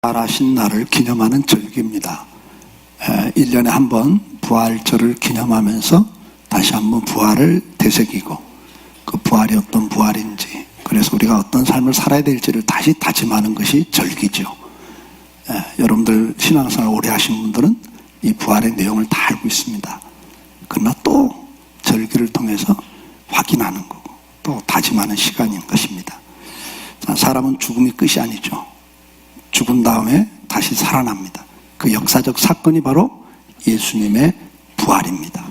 부활하신 날을 기념하는 절기입니다. 1년에 한 번 부활절을 기념하면서 다시 한번 부활을 되새기고 그 부활이 어떤 부활인지, 그래서 우리가 어떤 삶을 살아야 될지를 다시 다짐하는 것이 절기죠. 여러분들 신앙생활 오래 하신 분들은 이 부활의 내용을 다 알고 있습니다. 그러나 또 절기를 통해서 확인하는 거고 또 다짐하는 시간인 것입니다. 사람은 죽음이 끝이 아니죠. 죽은 다음에 다시 살아납니다. 그 역사적 사건이 바로 예수님의 부활입니다.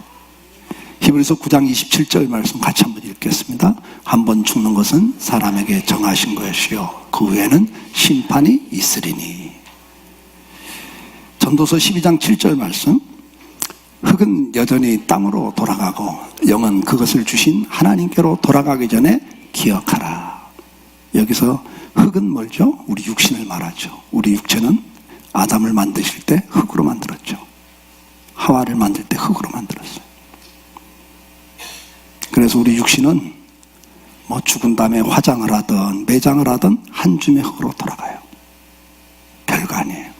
히브리서 9장 27절 말씀 같이 한번 읽겠습니다. 한 번 죽는 것은 사람에게 정하신 것이요 그 후에는 심판이 있으리니. 전도서 12장 7절 말씀, 흙은 여전히 땅으로 돌아가고 영은 그것을 주신 하나님께로 돌아가기 전에 기억하라. 여기서 흙은 뭘죠? 우리 육신을 말하죠. 우리 육체는 아담을 만드실 때 흙으로 만들었죠. 하와를 만들 때 흙으로 만들었어요. 그래서 우리 육신은 뭐 죽은 다음에 화장을 하든 매장을 하든 한 줌의 흙으로 돌아가요. 별거 아니에요.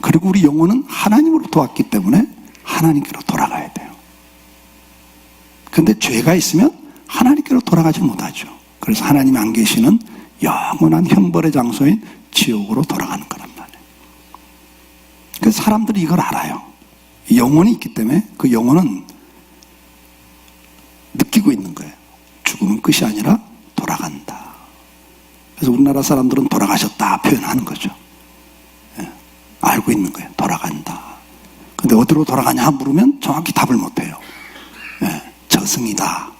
그리고 우리 영혼은 하나님으로부터 왔기 때문에 하나님께로 돌아가야 돼요. 근데 죄가 있으면 하나님께로 돌아가지 못하죠. 그래서 하나님이 안 계시는 영원한 형벌의 장소인 지옥으로 돌아가는 거란 말이에요. 그래서 사람들이 이걸 알아요. 영혼이 있기 때문에 그 영혼은 느끼고 있는 거예요. 죽음은 끝이 아니라 돌아간다. 그래서 우리나라 사람들은 돌아가셨다 표현하는 거죠. 알고 있는 거예요. 돌아간다. 근데 어디로 돌아가냐 물으면 정확히 답을 못해요. 저승이다.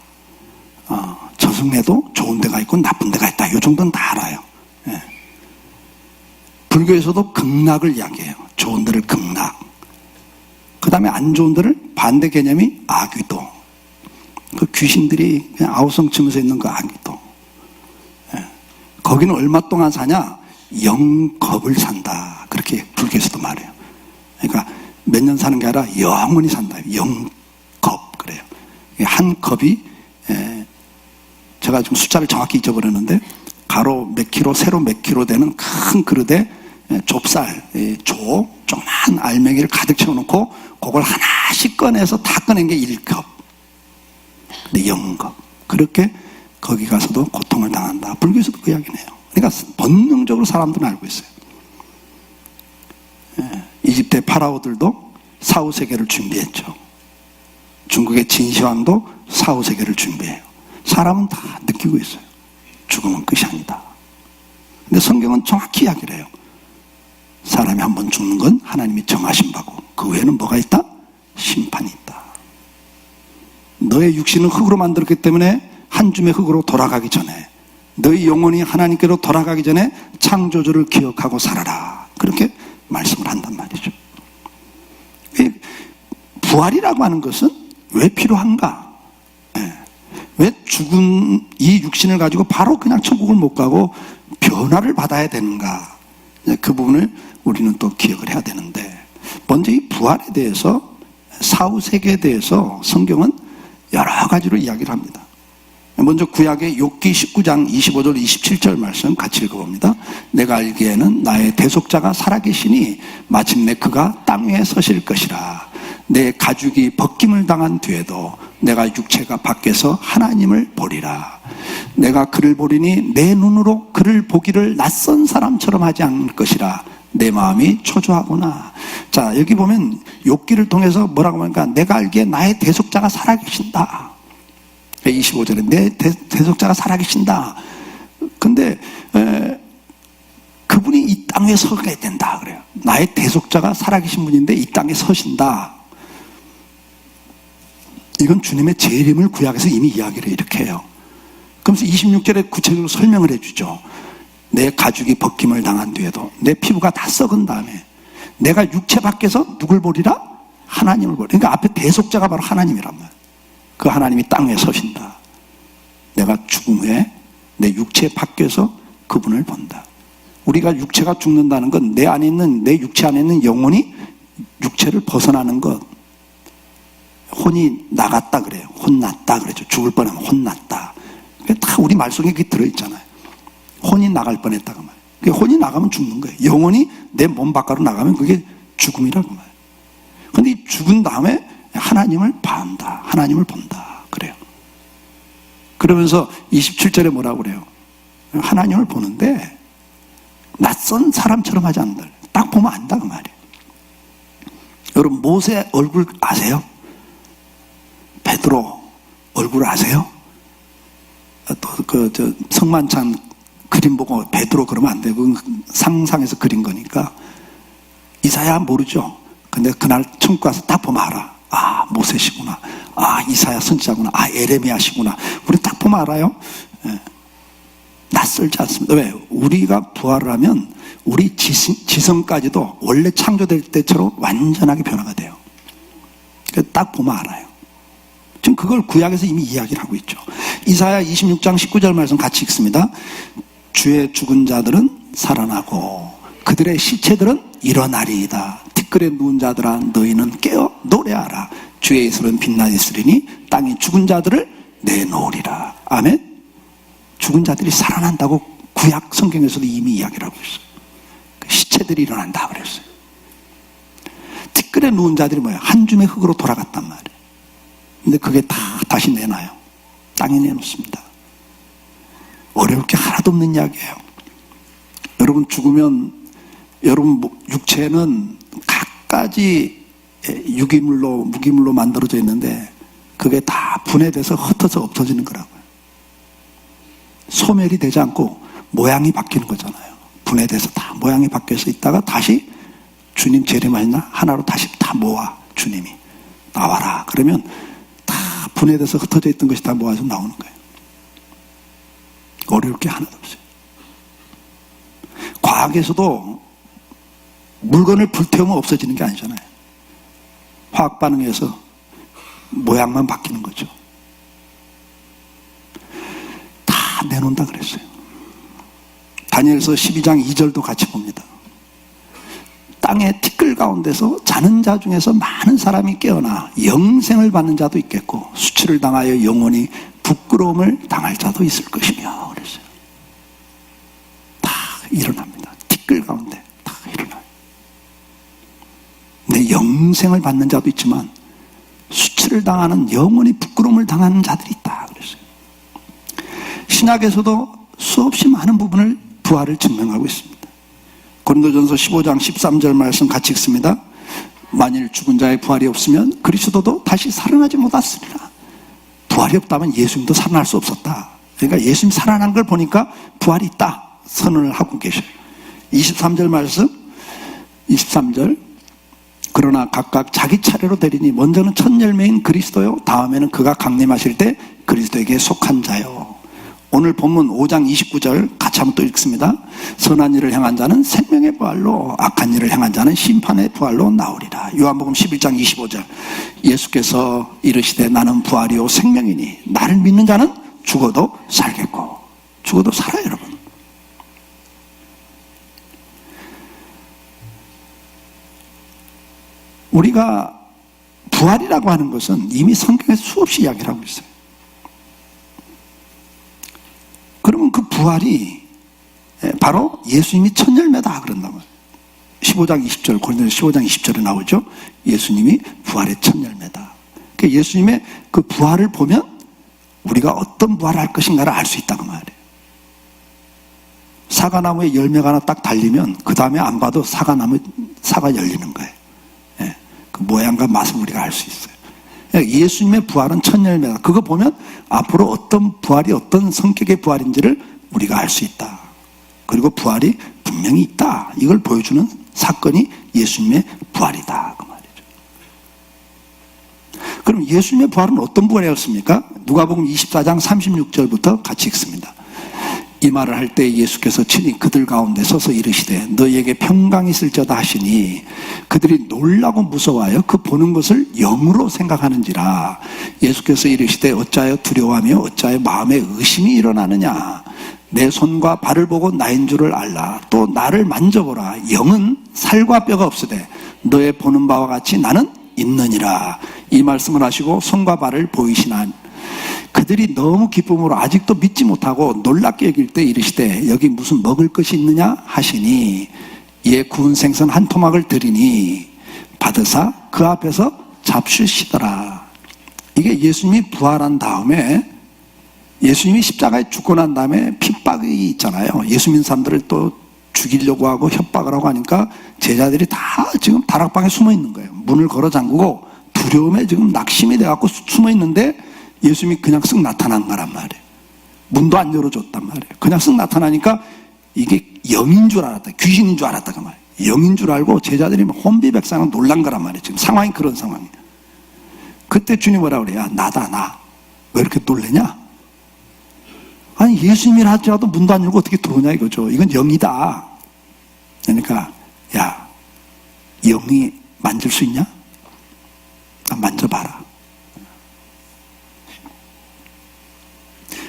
저승에도 좋은 데가 있고 나쁜 데가 있다. 이 정도는 다 알아요. 불교에서도 극락을 이야기해요. 좋은 데를 극락. 그 다음에 안 좋은 데를 반대 개념이 아귀도. 그 귀신들이 그냥 아우성 치면서 있는 그 아귀도. 거기는 얼마 동안 사냐? 영겁을 산다. 그렇게 불교에서도 말해요. 그러니까 몇 년 사는 게 아니라 영원히 산다. 영겁. 그래요. 한 겁이 제가 지금 숫자를 정확히 잊어버렸는데 가로 몇 킬로, 세로 몇 킬로 되는 큰 그릇에 좁쌀, 조그만 알맹이를 가득 채워놓고 그걸 하나씩 꺼내서 다 꺼낸 게 1컵. 근데 영겁. 그렇게 거기 가서도 고통을 당한다. 불교에서도 그 이야기네요. 그러니까 본능적으로 사람들은 알고 있어요. 이집트의 파라오들도 사후세계를 준비했죠. 중국의 진시황도 사후세계를 준비해요. 사람은 다 느끼고 있어요. 죽음은 끝이 아니다. 근데 성경은 정확히 이야기를 해요. 사람이 한 번 죽는 건 하나님이 정하신 바고 그 외에는 뭐가 있다? 심판이 있다. 너의 육신은 흙으로 만들었기 때문에 한 줌의 흙으로 돌아가기 전에, 너의 영혼이 하나님께로 돌아가기 전에 창조주를 기억하고 살아라. 그렇게 말씀을 한단 말이죠. 부활이라고 하는 것은 왜 필요한가? 왜 죽은 이 육신을 가지고 바로 그냥 천국을 못 가고 변화를 받아야 되는가? 그 부분을 우리는 또 기억을 해야 되는데, 먼저 이 부활에 대해서, 사후 세계에 대해서 성경은 여러 가지로 이야기를 합니다. 먼저 구약의 욥기 19장 25절 27절 말씀 같이 읽어봅니다. 내가 알기에는 나의 대속자가 살아계시니 마침내 그가 땅 위에 서실 것이라. 내 가죽이 벗김을 당한 뒤에도 내가 육체가 밖에서 하나님을 보리라. 내가 그를 보리니 내 눈으로 그를 보기를 낯선 사람처럼 하지 않을 것이라. 내 마음이 초조하구나. 자, 여기 보면 욥기를 통해서 뭐라고 하니까 내가 알기에 나의 대속자가 살아계신다. 25절에 내 대속자가 살아계신다. 근데 그분이 이 땅에 서게 된다 그래요. 나의 대속자가 살아계신 분인데 이 땅에 서신다. 이건 주님의 재림을 구약에서 이미 이야기를 이렇게 해요. 그러면서 26절에 구체적으로 설명을 해주죠. 내 가죽이 벗김을 당한 뒤에도 내 피부가 다 썩은 다음에 내가 육체 밖에서 누굴 보리라? 하나님을 보리라. 그러니까 앞에 대속자가 바로 하나님이란 말이에요. 그 하나님이 땅 위에 서신다. 내가 죽음 후에 내 육체 밖에서 그분을 본다. 우리가 육체가 죽는다는 건 내 안에 있는, 내 육체 안에 있는 영혼이 육체를 벗어나는 것. 혼이 나갔다 그래요. 혼났다 그러죠. 죽을 뻔하면 혼났다. 다 우리 말 속에 그게 들어있잖아요. 혼이 나갈 뻔했다고 말이에요. 혼이 나가면 죽는 거예요. 영혼이 내 몸 바깥으로 나가면 그게 죽음이라고 말해요. 근데 이 죽은 다음에 하나님을 봐한다. 하나님을 본다. 그래요. 그러면서 27절에 뭐라고 그래요? 하나님을 보는데 낯선 사람처럼 하지 않는다. 딱 보면 안다 그 말이에요. 여러분 모세 얼굴 아세요? 베드로 얼굴 아세요? 또 성만찬 그림 보고 베드로 그러면 안 되고 상상해서 그린 거니까. 이사야 모르죠. 근데 그날 천국 가서 딱 보면 알아. 아 모세시구나. 아 이사야 선지자구나. 아 에레미야시구나. 우리 딱 보면 알아요. 예. 낯설지 않습니다. 왜? 우리가 부활을 하면 우리 지성까지도 원래 창조될 때처럼 완전하게 변화가 돼요. 딱 보면 알아요. 지금 그걸 구약에서 이미 이야기를 하고 있죠. 이사야 26장 19절 말씀 같이 읽습니다. 주의 죽은 자들은 살아나고 그들의 시체들은 일어나리이다. 티끌에 누운 자들아 너희는 깨어 노래하라. 주의 이슬은 빛나 있으리니 땅이 죽은 자들을 내놓으리라. 아멘. 죽은 자들이 살아난다고 구약 성경에서도 이미 이야기를 하고 있어요. 시체들이 일어난다 그랬어요. 티끌에 누운 자들이 뭐야? 한 줌의 흙으로 돌아갔단 말이에요. 근데 그게 다 다시 내놔요. 땅에 내놓습니다. 어려울 게 하나도 없는 이야기예요. 여러분 죽으면 여러분 육체는 갖가지 유기물로 무기물로 만들어져 있는데 그게 다 분해돼서 흩어져 없어지는 거라고요. 소멸이 되지 않고 모양이 바뀌는 거잖아요. 분해돼서 다 모양이 바뀌어서 있다가 다시 주님 재림하셨나 하나로 다시 다 모아. 주님이 나와라 그러면 다 분해돼서 흩어져 있던 것이 다 모아서 나오는 거예요. 어려울 게 하나도 없어요. 과학에서도 물건을 불태우면 없어지는 게 아니잖아요. 화학 반응에서 모양만 바뀌는 거죠. 다 내놓는다 그랬어요. 다니엘서 12장 2절도 같이 봅니다. 땅의 티끌 가운데서 자는 자 중에서 많은 사람이 깨어나 영생을 받는 자도 있겠고 수치를 당하여 영원히 부끄러움을 당할 자도 있을 것이며 그랬어요. 다 일어납니다. 티끌 가운데 다 일어나요. 근데 영생을 받는 자도 있지만 수치를 당하는 영원히 부끄러움을 당하는 자들이 있다 그랬어요. 신약에서도 수없이 많은 부분을 부활을 증명하고 있습니다. 고린도전서 15장 13절 말씀 같이 읽습니다. 만일 죽은 자의 부활이 없으면 그리스도도 다시 살아나지 못했으리라. 부활이 없다면 예수님도 살아날 수 없었다. 그러니까 예수님 살아난 걸 보니까 부활이 있다 선언을 하고 계셔요. 23절 말씀 23절 그러나 각각 자기 차례로 되리니 먼저는 첫 열매인 그리스도요 다음에는 그가 강림하실 때 그리스도에게 속한 자요. 오늘 본문 5장 29절 같이 한번 또 읽습니다. 선한 일을 행한 자는 생명의 부활로 악한 일을 행한 자는 심판의 부활로 나오리라. 요한복음 11장 25절 예수께서 이르시되 나는 부활이요 생명이니 나를 믿는 자는 죽어도 살겠고 죽어도 살아요 여러분. 우리가 부활이라고 하는 것은 이미 성경에 수없이 이야기를 하고 있어요. 그러면 그 부활이 바로 예수님이 첫 열매다 그런단 말이에요. 15장 20절 고린도서 15장 20절에 나오죠. 예수님이 부활의 첫 열매다. 그러니까 예수님의 그 부활을 보면 우리가 어떤 부활을 할 것인가를 알 수 있다고 말이에요. 사과나무에 열매가 하나 딱 달리면 그 다음에 안 봐도 사가 열리는 거예요. 그 모양과 맛을 우리가 알 수 있어요. 예수님의 부활은 첫 열매다. 그거 보면 앞으로 어떤 부활이 어떤 성격의 부활인지를 우리가 알 수 있다. 그리고 부활이 분명히 있다. 이걸 보여주는 사건이 예수님의 부활이다. 그 말이죠. 그럼 예수님의 부활은 어떤 부활이었습니까? 누가복음 24장 36절부터 같이 읽습니다. 이 말을 할 때 예수께서 친히 그들 가운데 서서 이르시되 너희에게 평강이 있을저다 하시니 그들이 놀라고 무서워하여 그 보는 것을 영으로 생각하는지라. 예수께서 이르시되 어찌하여 두려워하며 어찌하여 마음에 의심이 일어나느냐. 내 손과 발을 보고 나인 줄을 알라. 또 나를 만져보라. 영은 살과 뼈가 없으되 너의 보는 바와 같이 나는 있느니라. 이 말씀을 하시고 손과 발을 보이시나 그들이 너무 기쁨으로 아직도 믿지 못하고 놀랍게 여길 때 이르시되 여기 무슨 먹을 것이 있느냐 하시니 이에 구운 생선 한 토막을 드리니 받으사 그 앞에서 잡수시더라. 이게 예수님이 부활한 다음에, 예수님이 십자가에 죽고 난 다음에 핍박이 있잖아요. 예수 믿는 사람들을 또 죽이려고 하고 협박을 하고 하니까 제자들이 다 지금 다락방에 숨어 있는 거예요. 문을 걸어 잠그고 두려움에 지금 낙심이 돼갖고 숨어 있는데 예수님이 그냥 쓱 나타난 거란 말이에요. 문도 안 열어줬단 말이에요. 그냥 쓱 나타나니까 이게 영인 줄 알았다, 귀신인 줄 알았다 그 말이에요. 영인 줄 알고 제자들이 혼비백산하고 놀란 거란 말이에요. 지금 상황이 그런 상황이에요. 그때 주님 뭐라 그래요? 야, 나다, 나. 왜 이렇게 놀래냐? 아니, 예수님이라 할지라도 문도 안 열고 어떻게 들어오냐 이거죠. 이건 영이다. 그러니까, 야, 영이 만질 수 있냐? 만져봐라.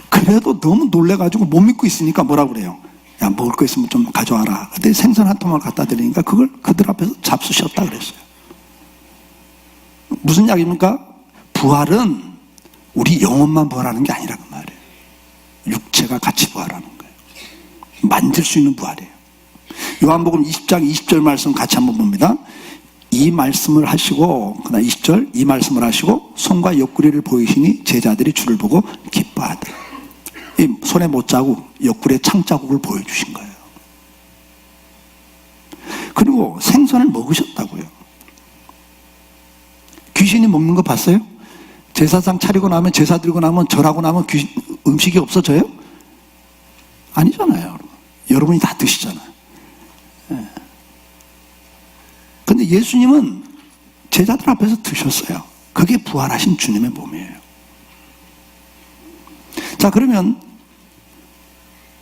그래도 너무 놀래가지고 못 믿고 있으니까 뭐라 그래요? 야, 먹을 거 있으면 좀 가져와라. 그때 생선 한 토막을 갖다 드리니까 그걸 그들 앞에서 잡수셨다 그랬어요. 무슨 이야기입니까? 부활은 우리 영혼만 부활하는 게 아니라 그 말이에요. 육체가 같이 부활하는 거예요. 만질 수 있는 부활이에요. 요한복음 20장 20절 말씀 같이 한번 봅니다. 이 말씀을 하시고, 그다음 20절, 이 말씀을 하시고 손과 옆구리를 보이시니 제자들이 주를 보고 기뻐하더라. 이 손에 못자국, 옆구리에 창자국을 보여주신 거예요. 그리고 생선을 먹으셨다고요. 귀신이 먹는 거 봤어요? 제사상 차리고 나면, 제사 드리고 나면, 절하고 나면 음식이 없어져요? 아니잖아요. 여러분이 다 드시잖아요. 근데 예수님은 제자들 앞에서 드셨어요. 그게 부활하신 주님의 몸이에요. 자, 그러면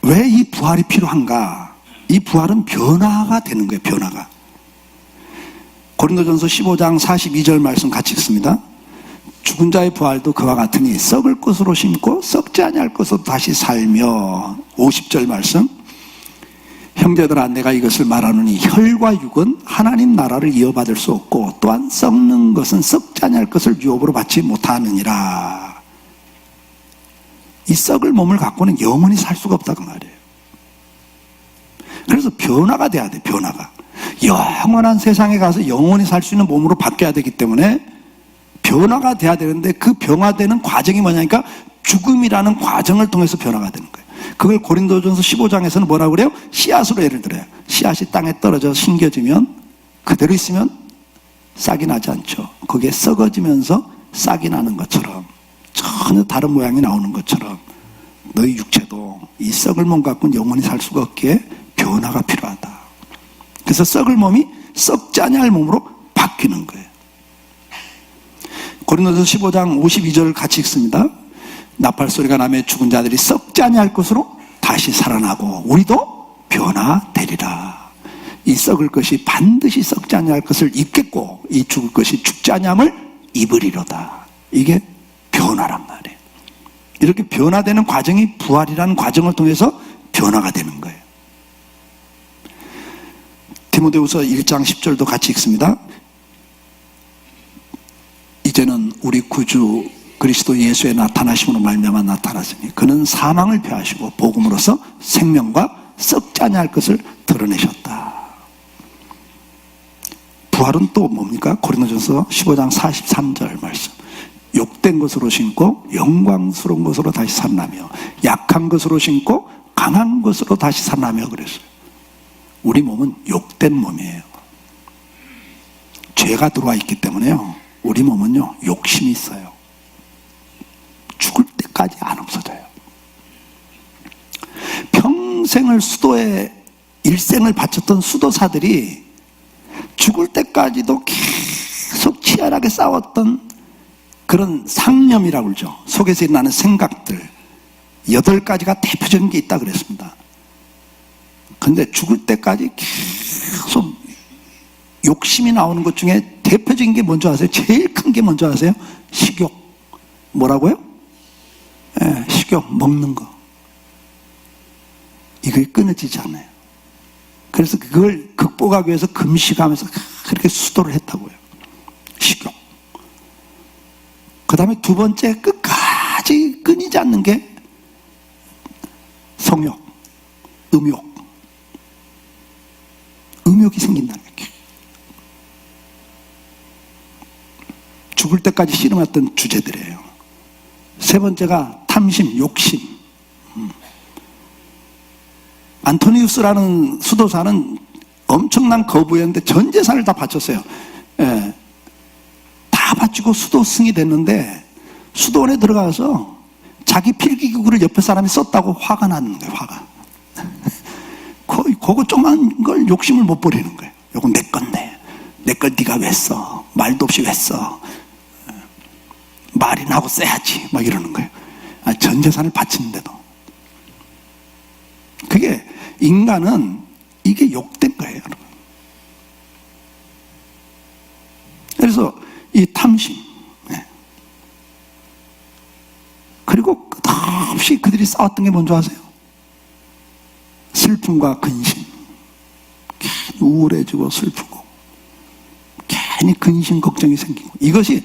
왜 이 부활이 필요한가? 이 부활은 변화가 되는 거예요. 변화가. 고린도전서 15장 42절 말씀 같이 읽습니다. 죽은 자의 부활도 그와 같으니 썩을 것으로 심고 썩지 아니할 것으로 다시 살며. 50절 말씀. 형제들아, 내가 이것을 말하노니 혈과 육은 하나님 나라를 이어받을 수 없고 또한 썩는 것은 썩지 아니할 것을 유업으로 받지 못하느니라. 이 썩을 몸을 갖고는 영원히 살 수가 없다 그 말이에요. 그래서 변화가 돼야 돼. 변화가. 영원한 세상에 가서 영원히 살 수 있는 몸으로 바뀌어야 되기 때문에 변화가 돼야 되는데, 그 변화되는 과정이 뭐냐니까 죽음이라는 과정을 통해서 변화가 되는 거예요. 그걸 고린도전서 15장에서는 뭐라고 그래요? 씨앗으로 예를 들어요. 씨앗이 땅에 떨어져 심겨지면 그대로 있으면 싹이 나지 않죠. 그게 썩어지면서 싹이 나는 것처럼, 전혀 다른 모양이 나오는 것처럼 너희 육체도 이 썩을 몸 갖고는 영원히 살 수가 없기에 변화가 필요하다. 그래서 썩을 몸이 썩지 아니할 몸으로 바뀌는 거예요. 고린도전서 15장 52절 같이 읽습니다. 나팔 소리가 나며 죽은 자들이 썩지 아니할 것으로 다시 살아나고 우리도 변화되리라. 이 썩을 것이 반드시 썩지 아니할 것을 입겠고 이 죽을 것이 죽지 아니함을 입으리로다. 이게 변화란 말이에요. 이렇게 변화되는 과정이 부활이라는 과정을 통해서 변화가 되는 거예요. 디모데후서 1장 10절도 같이 읽습니다. 이제는 우리 구주 그리스도 예수의 나타나심으로 말미암아 나타났으니 그는 사망을 패하시고 복음으로써 생명과 썩지 아니할 것을 드러내셨다. 부활은 또 뭡니까? 고린도전서 15장 43절 말씀. 욕된 것으로 신고 영광스러운 것으로 다시 살아나며 약한 것으로 신고 강한 것으로 다시 살아나며 그랬어요. 우리 몸은 욕된 몸이에요. 죄가 들어와 있기 때문에요. 우리 몸은요, 욕심이 있어요. 죽을 때까지 안 없어져요. 평생을 수도에 일생을 바쳤던 수도사들이 죽을 때까지도 계속 치열하게 싸웠던 그런 상념이라고 그러죠. 속에서 일어나는 생각들 8가지가 대표적인 게 있다 그랬습니다. 근데 죽을 때까지 계속 욕심이 나오는 것 중에 대표적인 게 뭔지 아세요? 제일 큰 게 뭔지 아세요? 식욕. 뭐라고요? 식욕, 먹는 거. 이게 끊어지지 않아요. 그래서 그걸 극복하기 위해서 금식하면서 그렇게 수도를 했다고요. 식욕. 그 다음에 두 번째, 끝까지 끊이지 않는 게 성욕, 음욕이 생긴다는 거예요. 죽을 때까지 씨름했던 주제들이에요. 세 번째가 탐심, 욕심. 안토니우스라는 수도사는 엄청난 거부였는데 전 재산을 다 바쳤어요. 예. 다 바치고 수도승이 됐는데 수도원에 들어가서 자기 필기구를 옆에 사람이 썼다고 화가 나는 거예요. 화가. 그거 조그만 걸 욕심을 못 버리는 거예요. 요건 내 건데 내 걸 네가 왜 써? 말도 없이 왜 써? 말이나 하고 써야지 막 이러는 거예요. 전 재산을 바치는데도. 그게 인간은 이게 욕된 거예요, 여러분. 그래서 이 탐심, 그리고 끝없이 그들이 싸웠던 게 뭔지 아세요? 슬픔과 근심. 괜히 우울해지고 슬프고 괜히 근심 걱정이 생기고, 이것이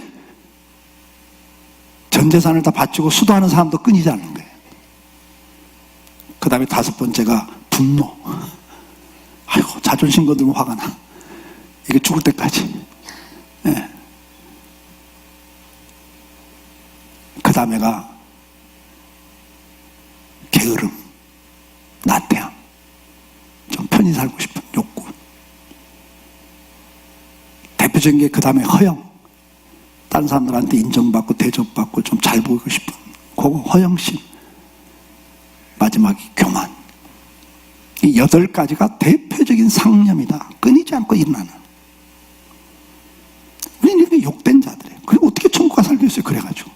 전 재산을 다 바치고 수도하는 사람도 끊이지 않는 거예요. 그 다음에 다섯 번째가 분노. 아이고, 자존심 건들면 화가 나. 이게 죽을 때까지. 예. 그 다음에가 게으름, 나태함, 좀 편히 살고 싶은 욕구. 대표적인 게 그 다음에 허영. 다른 사람들한테 인정받고 대접받고 좀 잘 보이고 싶은 그거 허영심. 마지막이 교만. 이 8가지가 대표적인 상념이다. 끊이지 않고 일어나는. 우리는 이렇게 욕된 자들이에요. 그리고 어떻게 천국 가서 살겠어요? 그래가지고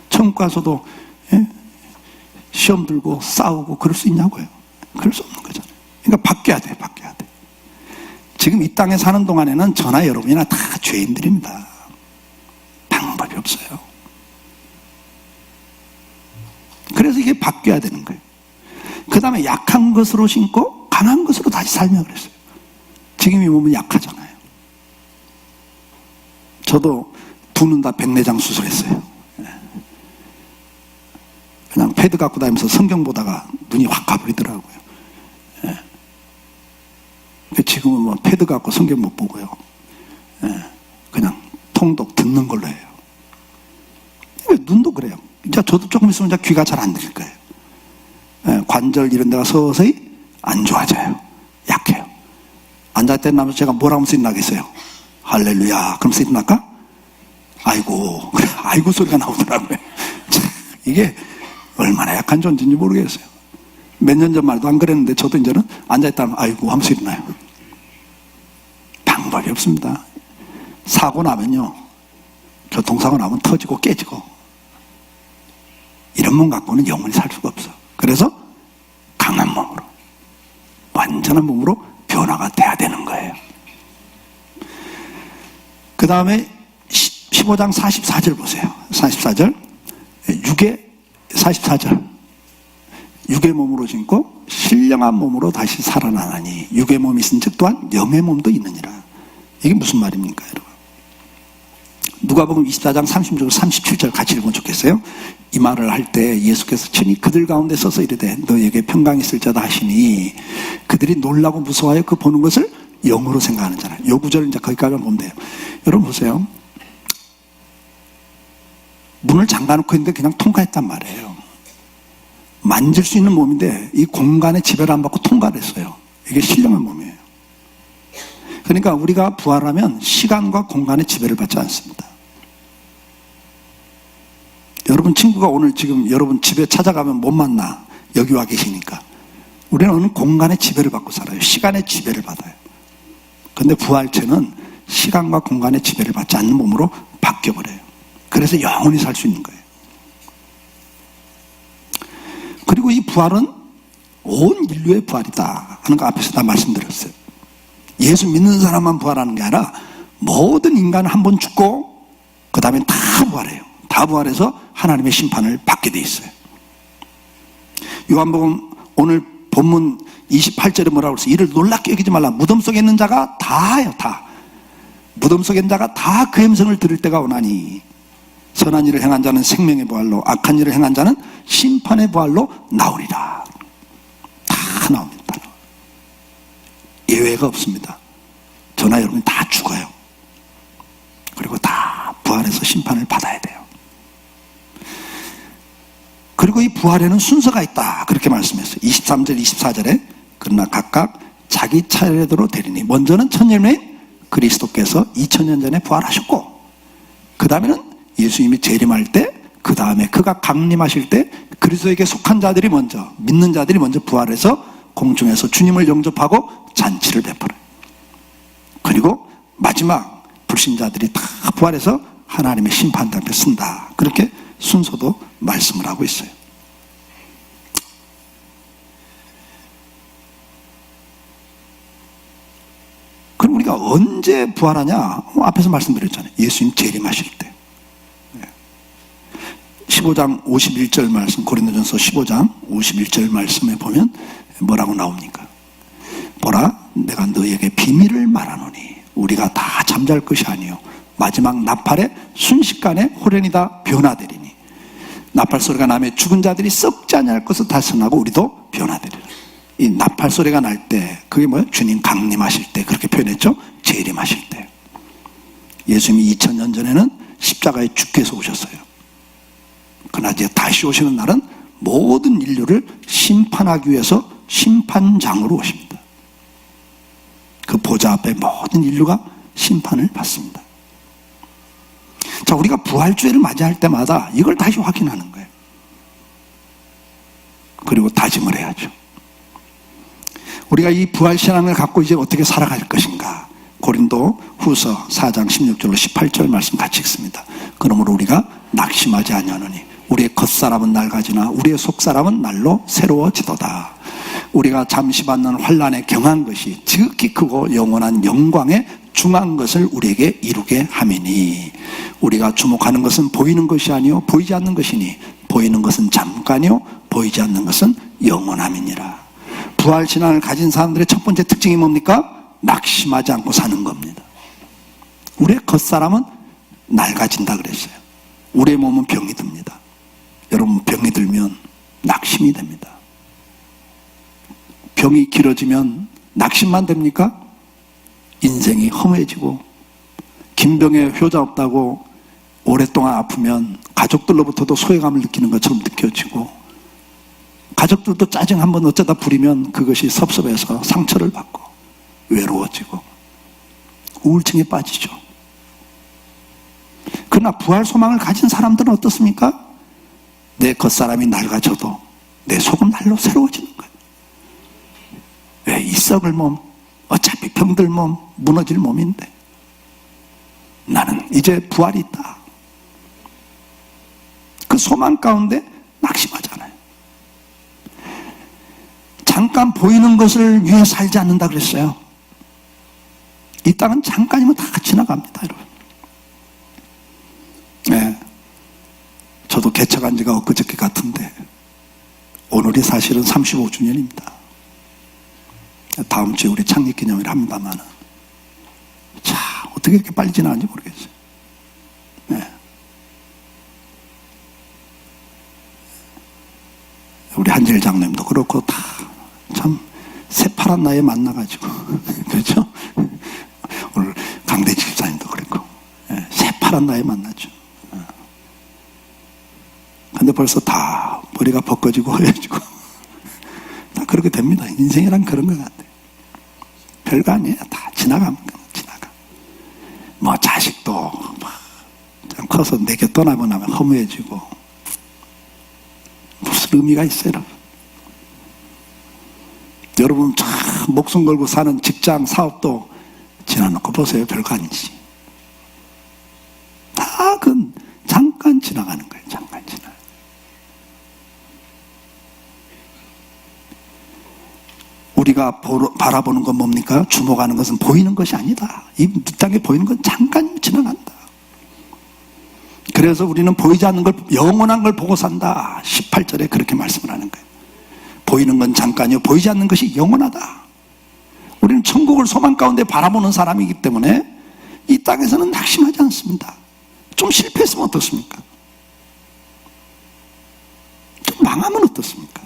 천국 가서도 시험 들고 싸우고 그럴 수 있냐고요? 그럴 수 없는 거잖아요. 그러니까 바뀌어야 돼. 지금 이 땅에 사는 동안에는 저나 여러분이나 다 죄인들입니다. 방법이 없어요. 그래서 이게 바뀌어야 되는 거예요. 그 다음에 약한 것으로 신고 강한 것으로 다시 살며 그랬어요. 지금 이 몸은 약하잖아요. 저도 두 눈 다 백내장 수술했어요. 그냥 패드 갖고 다니면서 성경 보다가 눈이 확 가버리더라고요. 지금은 뭐 패드 갖고 성경 못 보고요. 그냥 통독 듣는 걸로 해요. 눈도 그래요. 이제 저도 조금 있으면 이제 귀가 잘 안 들릴 거예요. 관절 이런 데가 서서히 안 좋아져요. 약해요. 앉았을 때 나면 제가 뭐라고 하면서 일어나겠어요? 할렐루야. 그러면서 일어날까? 아이고. 그래, 아이고 소리가 나오더라고요. 이게 얼마나 약한 존재인지 모르겠어요. 몇 년 전만 해도 안 그랬는데 저도 이제는 앉아있다 하면 아이고 하면서 일어나요. 방법이 없습니다. 사고 나면요, 교통사고 나면 터지고 깨지고, 이런 몸 갖고는 영원히 살 수가 없어. 그래서 강한 몸으로, 완전한 몸으로 변화가 돼야 되는 거예요. 그 다음에 15장 44절 보세요. 44절. 44절. 육의 몸으로 신고 신령한 몸으로 다시 살아나나니 육의 몸이 있은즉 또한 영의 몸도 있느니라. 이게 무슨 말입니까, 여러분? 누가복음 24장 36절 37절 같이 읽으면 좋겠어요. 이 말을 할 때 예수께서 친히 그들 가운데 서서 이르되 너에게 평강이 있을 자다 하시니 그들이 놀라고 무서워하여 그 보는 것을 영으로 생각하는 자라. 요 구절을 이제 거기까지만 보면 돼요. 여러분 보세요. 문을 잠가놓고 있는데 그냥 통과했단 말이에요. 만질 수 있는 몸인데 이 공간에 지배를 안 받고 통과를 했어요. 이게 신령한 몸이에요. 그러니까 우리가 부활하면 시간과 공간의 지배를 받지 않습니다. 여러분 친구가 오늘 지금 여러분 집에 찾아가면 못 만나. 여기 와 계시니까. 우리는 어느 공간의 지배를 받고 살아요. 시간의 지배를 받아요. 근데 부활체는 시간과 공간의 지배를 받지 않는 몸으로 바뀌어버려요. 그래서 영원히 살 수 있는 거예요. 그리고 이 부활은 온 인류의 부활이다 하는 거 앞에서 다 말씀드렸어요. 예수 믿는 사람만 부활하는 게 아니라 모든 인간은 한 번 죽고 그 다음에 다 부활해요. 다 부활해서 하나님의 심판을 받게 돼 있어요. 요한복음 오늘 본문 28절에 뭐라고 그랬어요? 이를 놀랍게 여기지 말라. 무덤 속에 있는 자가 다예요. 다. 무덤 속에 있는 자가 다 그 음성을 들을 때가 오나니 선한 일을 행한 자는 생명의 부활로, 악한 일을 행한 자는 심판의 부활로 나오리라. 다 나옵니다. 예외가 없습니다. 저나 여러분 다 죽어요. 그리고 다 부활해서 심판을 받아야 돼요. 그리고 이 부활에는 순서가 있다, 그렇게 말씀했어요. 23절 24절에 그러나 각각 자기 차례대로 되리니 먼저는 천년의 그리스도께서 2000년 전에 부활하셨고, 그 다음에는 예수님이 재림할 때, 그 다음에 그가 강림하실 때 그리스도에게 속한 자들이 먼저, 믿는 자들이 먼저 부활해서 공중에서 주님을 영접하고 잔치를 베풀어요. 그리고 마지막 불신자들이 다 부활해서 하나님의 심판대 앞에 쓴다, 그렇게 순서도 말씀을 하고 있어요. 그럼 우리가 언제 부활하냐? 앞에서 말씀드렸잖아요. 예수님 재림하실 때. 15장 51절 말씀, 고린도전서 15장 51절 말씀에 보면 뭐라고 나옵니까? 보라, 내가 너에게 비밀을 말하노니 우리가 다 잠잘 것이 아니요 마지막 나팔의 순식간에 호련이다 변화되리니, 나팔 소리가 나면 죽은 자들이 썩지 아니할 것을 달성하고 우리도 변화되리라. 이 나팔 소리가 날 때, 그게 뭐예요? 주님 강림하실 때, 그렇게 표현했죠. 재림하실 때. 예수님이 2000년 전에는 십자가에 죽게 해서 오셨어요. 그러나 이제 다시 오시는 날은 모든 인류를 심판하기 위해서 심판장으로 오십니다. 그 보좌 앞에 모든 인류가 심판을 받습니다. 자, 우리가 부활주의를 맞이할 때마다 이걸 다시 확인하는 거예요. 그리고 다짐을 해야죠. 우리가 이 부활신앙을 갖고 이제 어떻게 살아갈 것인가? 고린도 후서 4장 16절로 18절 말씀 같이 읽습니다. 그러므로 우리가 낙심하지 아니하노니 우리의 겉사람은 낡아지나 우리의 속사람은 날로 새로워지도다. 우리가 잠시 받는 환난에 경한 것이 지극히 크고 영원한 영광에 중한 것을 우리에게 이루게 함이니, 우리가 주목하는 것은 보이는 것이 아니요 보이지 않는 것이니 보이는 것은 잠깐이요 보이지 않는 것은 영원함이니라. 부활신앙을 가진 사람들의 첫 번째 특징이 뭡니까? 낙심하지 않고 사는 겁니다. 우리의 겉사람은 낡아진다 그랬어요. 우리의 몸은 병이 듭니다. 여러분, 병이 들면 낙심이 됩니다. 병이 길어지면 낙심만 됩니까? 인생이 허무해지고, 긴 병에 효자 없다고 오랫동안 아프면 가족들로부터도 소외감을 느끼는 것처럼 느껴지고, 가족들도 짜증 한번 어쩌다 부리면 그것이 섭섭해서 상처를 받고 외로워지고 우울증에 빠지죠. 그러나 부활 소망을 가진 사람들은 어떻습니까? 내 겉사람이 낡아져도 내 속은 날로 새로워지는 거예요. 왜? 이 썩을 몸, 어차피 병들 몸, 무너질 몸인데 나는 이제 부활이 있다. 그 소망 가운데 낙심하잖아요. 잠깐 보이는 것을 위해 살지 않는다 그랬어요. 이 땅은 잠깐이면 다 지나갑니다, 여러분. 네. 저도 개척한 지가 엊그저께 같은데 오늘이 사실은 35주년입니다. 다음 주에 우리 창립기념일 합니다만, 자, 어떻게 이렇게 빨리 지나가는지 모르겠어요. 네. 우리 한질 장로님도 그렇고 다 참 새파란 나이에 만나가지고 그렇죠? 오늘 강대지 집사님도 그랬고, 새파란 나이에 만났죠. 근데 벌써 다 머리가 벗겨지고 허해지고 다 그렇게 됩니다. 인생이란 그런 것 같아요. 별거 아니에요. 다 지나갑니다. 지나가. 뭐 자식도 좀 커서 내게 떠나고 나면 허무해지고 무슨 의미가 있어요, 여러분? 여러분 참 목숨 걸고 사는 직장, 사업도 지나놓고 보세요. 별거 아니지. 다 그건 잠깐 지나가는 거예요. 잠깐 지나. 우리가 바라보는 건 뭡니까? 주목하는 것은 보이는 것이 아니다. 이 땅에 보이는 건 잠깐 지나간다. 그래서 우리는 보이지 않는 걸, 영원한 걸 보고 산다. 18절에 그렇게 말씀을 하는 거예요. 보이는 건 잠깐이요 보이지 않는 것이 영원하다. 우리는 천국을 소망 가운데 바라보는 사람이기 때문에 이 땅에서는 낙심하지 않습니다. 좀 실패했으면 어떻습니까? 망하면 어떻습니까?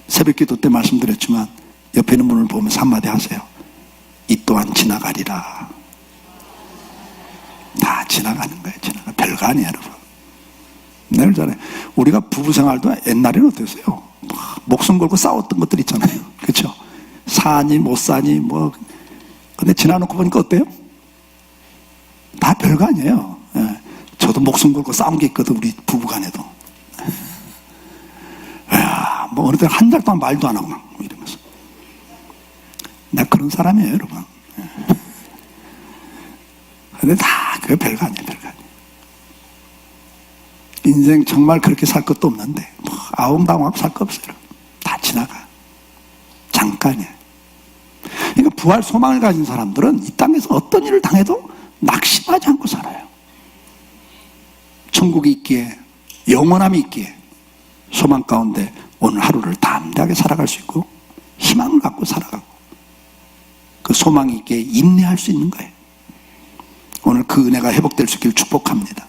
새벽기도 때 말씀드렸지만 옆에 있는 분을 보면서 한마디 하세요. 이 또한 지나가리라. 다 지나가는 거예요. 별거 아니에요, 여러분. 내가 전에 우리가 부부 생활도 옛날에는 어땠어요? 목숨 걸고 싸웠던 것들 있잖아요. 그렇죠? 사니 못 사니 뭐. 근데 지나놓고 보니까 어때요? 다 별거 아니에요. 예. 저도 목숨 걸고 싸운 게 있거든, 우리 부부간에도. 야, 뭐 어느 때 한 달 동안 말도 안 하고 막 이러면서. 나 그런 사람이에요, 여러분. 예. 근데 다 그게 별거 아니에요, 별거 아니에요. 인생 정말 그렇게 살 것도 없는데 뭐 아웅다웅하고 살 거 없어요. 다 지나가. 잠깐이에요. 그러니까 부활 소망을 가진 사람들은 이 땅에서 어떤 일을 당해도 낙심하지 않고 살아요. 천국이 있기에, 영원함이 있기에 소망 가운데 오늘 하루를 담대하게 살아갈 수 있고 희망을 갖고 살아가고 그 소망이 있기에 인내할 수 있는 거예요. 오늘 그 은혜가 회복될 수 있기를 축복합니다.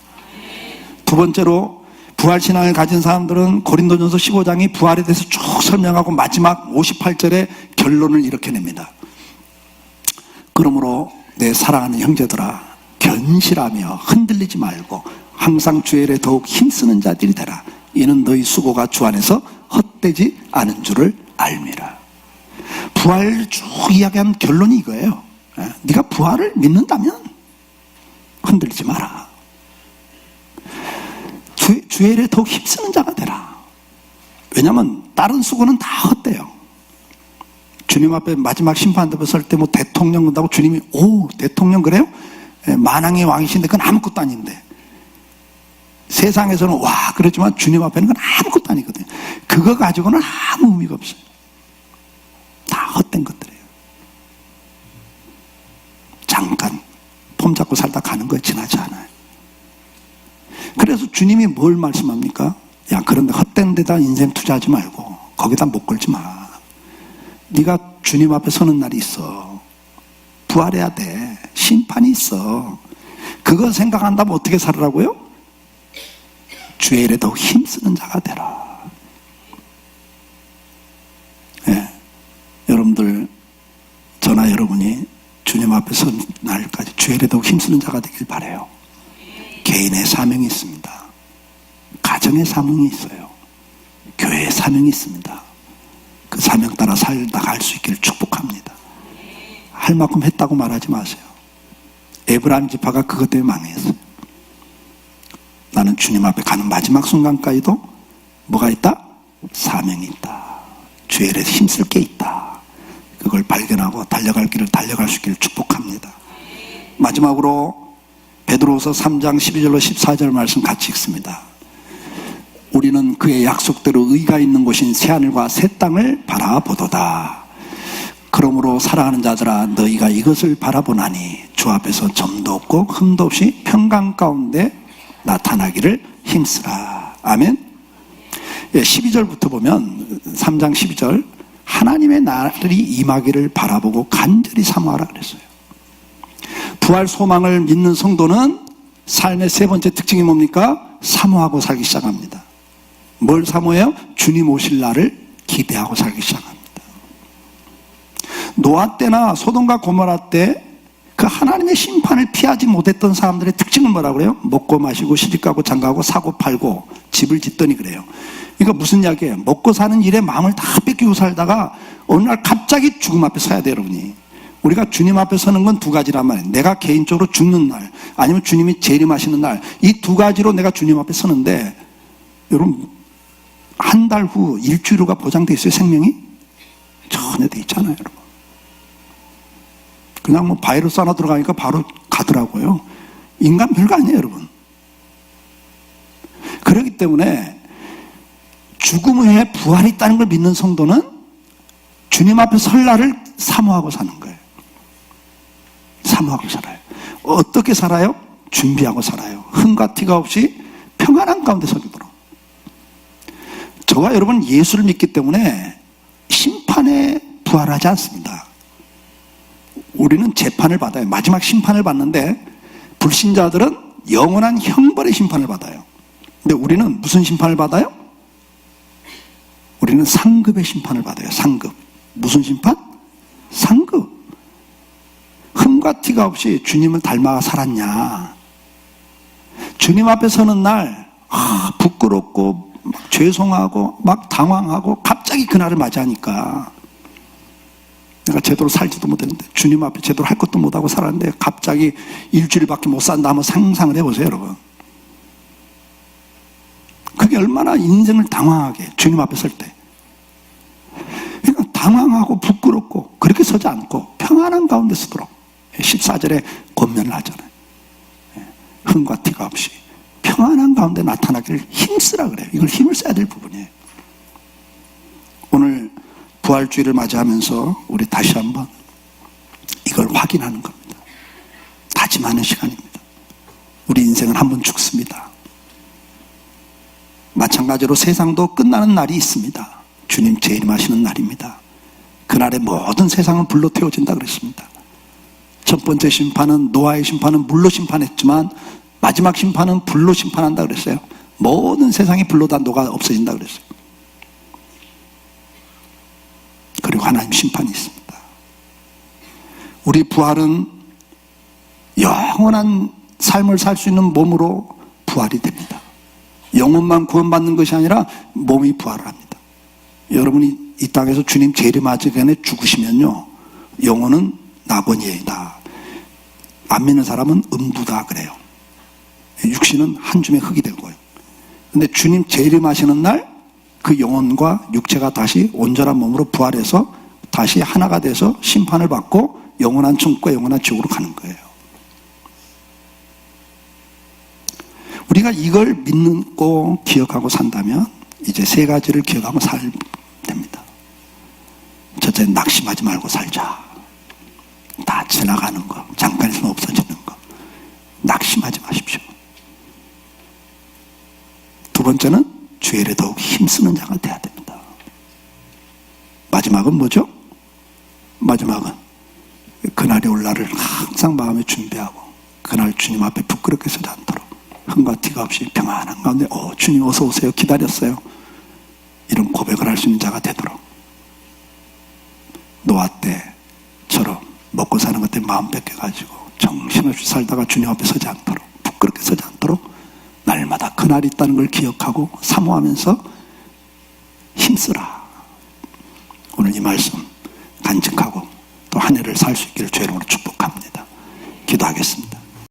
두 번째로 부활신앙을 가진 사람들은 고린도전서 15장이 부활에 대해서 쭉 설명하고 마지막 58절에 결론을 이렇게 냅니다. 그러므로 내 사랑하는 형제들아, 견실하며 흔들리지 말고 항상 주의 일에 더욱 힘쓰는 자들이 되라. 이는 너희 수고가 주 안에서 헛되지 않은 줄을 알미라. 부활을 쭉 이야기한 결론이 이거예요. 네가 부활을 믿는다면 흔들리지 마라. 주의 일에 더욱 힘쓰는 자가 되라. 왜냐하면 다른 수고는 다 헛돼요. 주님 앞에 마지막 심판대에 설 때 뭐 대통령 건다고 주님이 오 대통령 그래요? 만왕의 왕이신데 그건 아무것도 아닌데 세상에서는 와 그렇지만 주님 앞에는 그건 아무것도 아니거든요. 그거 가지고는 아무 의미가 없어요. 다 헛된 것들이에요. 잠깐 폼 잡고 살다 가는 거에 지나지 않아요. 그래서 주님이 뭘 말씀합니까? 야 그런데 헛된 데다 인생 투자하지 말고 거기다 못 걸지 마. 네가 주님 앞에 서는 날이 있어. 부활해야 돼. 심판이 있어. 그거 생각한다면 어떻게 살으라고요? 주의 일에 더욱 힘쓰는 자가 되라. 네. 여러분들 저나 여러분이 주님 앞에 선 날까지 주의 일에 더욱 힘쓰는 자가 되길 바라요. 개인의 사명이 있습니다. 가정의 사명이 있어요. 교회의 사명이 있습니다. 그 사명 따라 살다 갈 수 있기를 축복합니다. 할 만큼 했다고 말하지 마세요. 에브라임 지파가 그것 때문에 망했어요. 나는 주님 앞에 가는 마지막 순간까지도 뭐가 있다? 사명이 있다. 주의 일에 힘쓸 게 있다. 그걸 발견하고 달려갈 길을 달려갈 수 있기를 축복합니다. 마지막으로 베드로후서 3장 12절로 14절 말씀 같이 읽습니다. 우리는 그의 약속대로 의가 있는 곳인 새하늘과 새 땅을 바라보도다. 그러므로 사랑하는 자들아 너희가 이것을 바라보나니 주 앞에서 점도 없고 흠도 없이 평강 가운데 나타나기를 힘쓰라. 아멘. 12절부터 보면 3장 12절 하나님의 날이 임하기를 바라보고 간절히 사모하라 그랬어요. 부활 소망을 믿는 성도는 삶의 세 번째 특징이 뭡니까? 사모하고 살기 시작합니다. 뭘 사모해요? 주님 오실 날을 기대하고 살기 시작합니다. 노아 때나 소돔과 고모라 때 그 하나님의 심판을 피하지 못했던 사람들의 특징은 뭐라고 그래요? 먹고 마시고 시집가고 장가고 사고 팔고 집을 짓더니 그래요. 그러니까 무슨 이야기예요? 먹고 사는 일에 마음을 다 뺏기고 살다가 어느 날 갑자기 죽음 앞에 서야 돼요, 여러분이. 우리가 주님 앞에 서는 건 두 가지란 말이에요. 내가 개인적으로 죽는 날, 아니면 주님이 재림하시는 날, 이 두 가지로 내가 주님 앞에 서는데, 여러분, 한 달 후, 일주일 후가 보장돼 있어요, 생명이? 전혀 돼 있잖아요, 여러분. 그냥 뭐 바이러스 하나 들어가니까 바로 가더라고요. 인간 별거 아니에요, 여러분. 그렇기 때문에 죽음 후에 부활이 있다는 걸 믿는 성도는 주님 앞에 설 날을 사모하고 사는 거예요. 사모하고 살아요. 어떻게 살아요? 준비하고 살아요. 흠과 티가 없이 평안한 가운데 서기도록. 저와 여러분 예수를 믿기 때문에 심판에 부활하지 않습니다. 우리는 재판을 받아요. 마지막 심판을 받는데 불신자들은 영원한 형벌의 심판을 받아요. 근데 우리는 무슨 심판을 받아요? 우리는 상급의 심판을 받아요. 상급. 무슨 심판? 상급. 흠과 티가 없이 주님을 닮아 살았냐. 주님 앞에 서는 날 부끄럽고 막 죄송하고 막 당황하고 갑자기 그날을 맞이하니까 내가 제대로 살지도 못했는데 주님 앞에 제대로 할 것도 못하고 살았는데 갑자기 일주일밖에 못 산다 하면 상상을 해보세요, 여러분. 그게 얼마나 인생을 당황하게, 주님 앞에 설 때. 그러니까 당황하고 부끄럽고 그렇게 서지 않고 평안한 가운데 서도록 14절에 권면을 하잖아요. 흠과 티가 없이 평안한 가운데 나타나기를 힘쓰라 그래요. 이걸 힘을 써야 될 부분이에요. 오늘 부활주의를 맞이하면서 우리 다시 한번 이걸 확인하는 겁니다. 다짐하는 시간입니다. 우리 인생은 한 번 죽습니다. 마찬가지로 세상도 끝나는 날이 있습니다. 주님 재림하시는 날입니다. 그날에 모든 세상은 불로 태워진다 그랬습니다. 첫 번째 심판은, 노아의 심판은 물로 심판했지만 마지막 심판은 불로 심판한다 그랬어요. 모든 세상이 불로 다 녹아 없어진다 그랬어요. 그리고 하나님 심판이 있습니다. 우리 부활은 영원한 삶을 살 수 있는 몸으로 부활이 됩니다. 영혼만 구원받는 것이 아니라 몸이 부활을 합니다. 여러분이 이 땅에서 주님 재림하기 전에 죽으시면요, 영혼은 나번이다. 안 믿는 사람은 음부다 그래요. 육신은 한 줌의 흙이 되고요. 근데 주님 재림하시는 날 그 영혼과 육체가 다시 온전한 몸으로 부활해서 다시 하나가 돼서 심판을 받고 영원한 천국과 영원한 지옥으로 가는 거예요. 우리가 이걸 믿고 기억하고 산다면 이제 세 가지를 기억하고 살면 됩니다. 첫째, 낙심하지 말고 살자. 다 지나가는 거, 잠깐 있으면 없어지는 거. 낙심하지 마십시오. 두 번째는 주의 일에 더욱 힘쓰는 자가 돼야 됩니다. 마지막은 뭐죠? 마지막은 그날이 올 날을 항상 마음에 준비하고 그날 주님 앞에 부끄럽게 서지 않도록 흠과 티가 없이 평안한 가운데 주님 어서 오세요, 기다렸어요, 이런 고백을 할 수 있는 자가 되도록 노아 때처럼 먹고 사는 것 때문에 마음 뺏겨가지고 정신없이 살다가 주님 앞에 서지 않도록, 부끄럽게 서지 않도록 날마다 그날이 있다는 걸 기억하고 사모하면서 힘쓰라. 오늘 이 말씀 간직하고 또 한 해를 살 수 있기를 주의 이름으로 축복합니다. 기도하겠습니다.